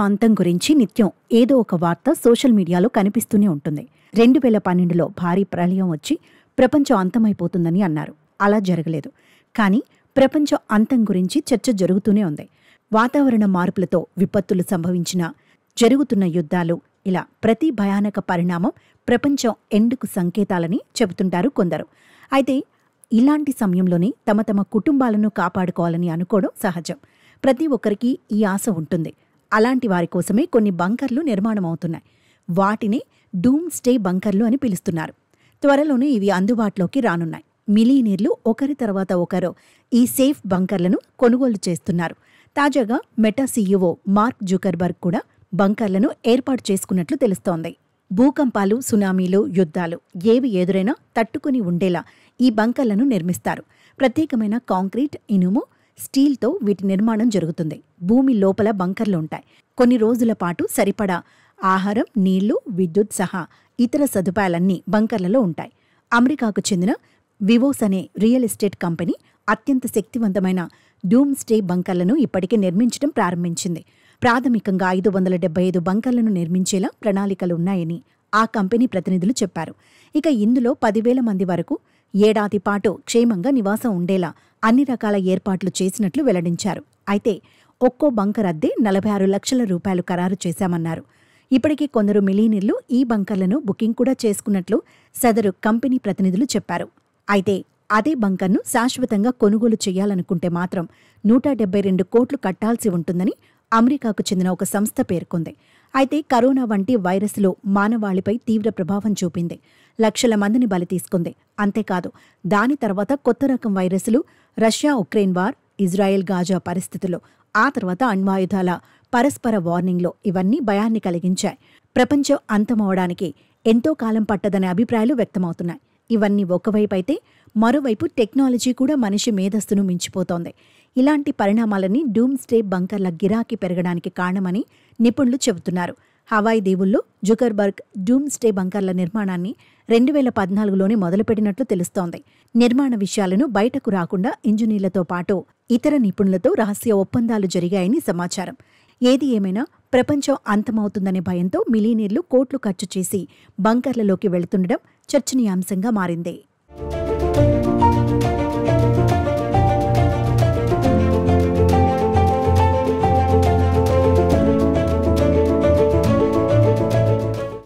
అంతం గురించి నిత్యం ఏదో ఒక వార్త సోషల్ మీడియాలో కనిపిస్తూనే ఉంటుంది. 2012లో భారీ ప్రళయం వచ్చి ప్రపంచం అంతమైపోతుందని అన్నారు. అలా జరగలేదు. కానీ ప్రపంచం అంతం గురించి చర్చ జరుగుతూనే ఉంది. వాతావరణ మార్పులతో విపత్తులు సంభవించినా, జరుగుతున్న యుద్ధాలు, ఇలా ప్రతి భయానక పరిణామం ప్రపంచం ఎండుకు సంకేతాలని చెబుతుంటారు కొందరు. అయితే ఇలాంటి సమయంలోనే తమ తమ కుటుంబాలను కాపాడుకోవాలని అనుకోవడం సహజం. ప్రతి ఒక్కరికి ఈ ఆశ ఉంటుంది. అలాంటి వారి కోసమే కొన్ని బంకర్లు నిర్మాణమవుతున్నాయి. వాటిని డూమ్ స్టే బంకర్లు అని పిలుస్తున్నారు. త్వరలోనే ఇవి అందుబాటులోకి రానున్నాయి. మిలీనీర్లు ఒకరి తర్వాత ఒకరు ఈ సేఫ్ బంకర్లను కొనుగోలు చేస్తున్నారు. తాజాగా మెటా సీఈఓ మార్క్ జుకర్బర్గ్ కూడా బంకర్లను ఏర్పాటు చేసుకున్నట్లు తెలుస్తోంది. భూకంపాలు, సునామీలు, యుద్ధాలు ఏవి ఎదురైనా తట్టుకుని ఉండేలా ఈ బంకర్లను నిర్మిస్తారు. ప్రత్యేకమైన కాంక్రీట్, ఇనుము, స్టీల్తో వీటి నిర్మాణం జరుగుతుంది. భూమి లోపల బంకర్లు ఉంటాయి. కొన్ని రోజుల పాటు సరిపడా ఆహారం, నీళ్లు, విద్యుత్ సహా ఇతర సదుపాయాలన్నీ బంకర్లలో ఉంటాయి. అమెరికాకు చెందిన వివోస్ అనే రియల్ ఎస్టేట్ కంపెనీ అత్యంత శక్తివంతమైన డూమ్ స్టే బంకర్లను ఇప్పటికే నిర్మించడం ప్రారంభించింది. ప్రాథమికంగా 575 బంకర్లను నిర్మించేలా ప్రణాళికలున్నాయని ఆ కంపెనీ ప్రతినిధులు చెప్పారు. ఇక ఇందులో 10,000 మంది వరకు ఏడాది పాటు క్షేమంగా నివాసం ఉండేలా అన్ని రకాల ఏర్పాట్లు చేసినట్లు వెల్లడించారు. అయితే ఒక్కో బంకర్ అద్దె 46 లక్షల రూపాయలు ఖరారు చేశామన్నారు. ఇప్పటికీ కొందరు మిలీనీర్లు ఈ బంకర్లను బుకింగ్ కూడా చేసుకున్నట్లు సదరు కంపెనీ ప్రతినిధులు చెప్పారు. అయితే అదే బంకర్ను శాశ్వతంగా కొనుగోలు చేయాలనుకుంటే మాత్రం 172 కోట్లు కట్టాల్సి ఉంటుందని అమెరికాకు చెందిన ఒక సంస్థ పేర్కొంది. అయితే కరోనా వంటి వైరస్లో మానవాళిపై తీవ్ర ప్రభావం చూపింది. లక్షల మందిని బలి తీసుకుంది. అంతేకాదు, దాని తర్వాత కొత్త రకం వైరస్లు, Russia Ukraine war, Israel Gaza పరిస్థితులు, ఆ తర్వాత అణ్వాయుధాల పరస్పర వార్నింగ్లో ఇవన్నీ భయాన్ని కలిగించాయి. ప్రపంచం అంతమవడానికి ఎంతో కాలం పట్టదనే అభిప్రాయాలు వ్యక్తమవుతున్నాయి. ఇవన్నీ ఒకవైపైతే మరోవైపు టెక్నాలజీ కూడా మనిషి మేధస్సును మించిపోతోంది. ఇలాంటి పరిణామాలన్నీ డూమ్ స్టే బంకర్ల గిరాకీ పెరగడానికి కారణమని నిపుణులు చెబుతున్నారు. హవాయి దీవుల్లో జుకర్బర్గ్ డూమ్ స్టే బంకర్ల నిర్మాణాన్ని 2014లోనే మొదలుపెట్టినట్లు తెలుస్తోంది. నిర్మాణ విషయాలను బయటకు రాకుండా ఇంజనీర్లతో పాటు ఇతర నిపుణులతో రహస్య ఒప్పందాలు జరిగాయని సమాచారం. ఏది ఏమైనా ప్రపంచం అంతమవుతుందనే భయంతో మిలీనీర్లు కోట్లు ఖర్చు చేసి బంకర్లలోకి వెళుతుండడం చర్చనీయాంశంగా మారింది.